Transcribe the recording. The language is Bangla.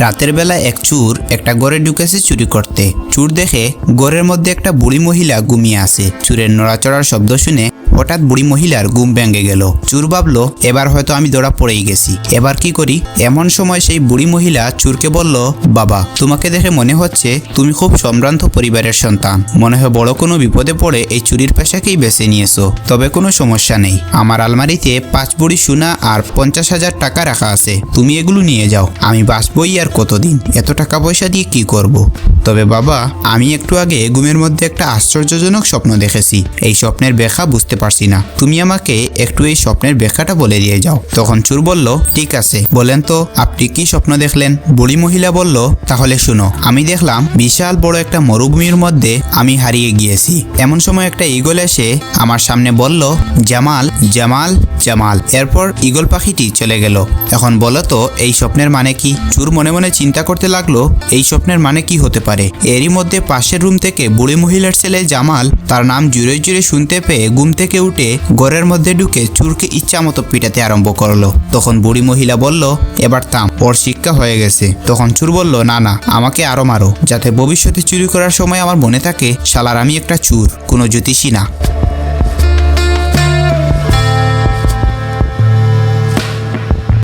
রাতের বেলা এক চোর একটা ঘরে ঢুকেছে চুরি করতে। চোর দেখে ঘরের মধ্যে একটা বুড়ি মহিলা ঘুমিয়ে আছে। চোরের নড়াচড়ার শব্দ শুনে হঠাৎ বুড়ি মহিলার ঘুম ভেঙে গেল। চোর ভাবলো এবার হয়তো আমি ধরা পড়েই গেছি, এবার কি করি। এমন সময় সেই বুড়ি মহিলা চোরকে বলল, বাবা, তোমাকে দেখে মনে হচ্ছে তুমি খুব সম্ভ্রান্ত পরিবারের সন্তান। মনে হয় বড় কোনো বিপদে পড়ে এই চুরির পেশাকেই বেছে নিয়েছো। তবে কোনো সমস্যা নেই, আমার আলমারিতে 5 ভরি সোনা আর 50,000 টাকা রাখা আছে, তুমি এগুলো নিয়ে যাও। আমি বাঁচবই আর কতদিন, এত টাকা পয়সা দিয়ে কি করব। তবে বাবা, আমি একটু আগে ঘুমের মধ্যে একটা আশ্চর্যজনক স্বপ্ন দেখেছি। এই স্বপ্নের ব্যাখ্যা বুঝতে পারছি না, তুমি আমাকে একটু এই স্বপ্নের ব্যাখ্যাটা বলে দিয়ে যাও। তখন চোর বলল, ঠিক আছে, বলেন তো আপনি কি স্বপ্ন দেখলেন। বুড়ি মহিলা বলল, তাহলে শুনো, আমি দেখলাম বিশাল বড় একটা মরুভূমির মধ্যে আমি হারিয়ে গিয়েছি। এমন সময় একটা ঈগল এসে আমার সামনে বলল, জামাল জামাল জামাল। এরপর ঈগল পাখিটি চলে গেল। এখন বলো তো এই স্বপ্নের মানে কি। চোর মনে মনে চিন্তা করতে লাগলো, এই স্বপ্নের মানে কি হতে পারে। এরই মধ্যে পাশের রুম থেকে বুড়ি মহিলার ছেলে জামাল তার নাম জুড়ে জুড়ে শুনতে পেয়ে ঘুম থেকে উঠে ঘরের মধ্যে ঢুকে চোরকে ইচ্ছা মতো পিটাতে আরম্ভ করলো। তখন বুড়ি মহিলা বলল, এবার থাম, ওর শিক্ষা হয়ে গেছে। তখন চোর বলল, না না, আমাকে আরো মারো, যাতে ভবিষ্যতে চুরি করার সময় আমার মনে থাকে শালার আমি একটা চোর, কোনো জ্যোতিষী না।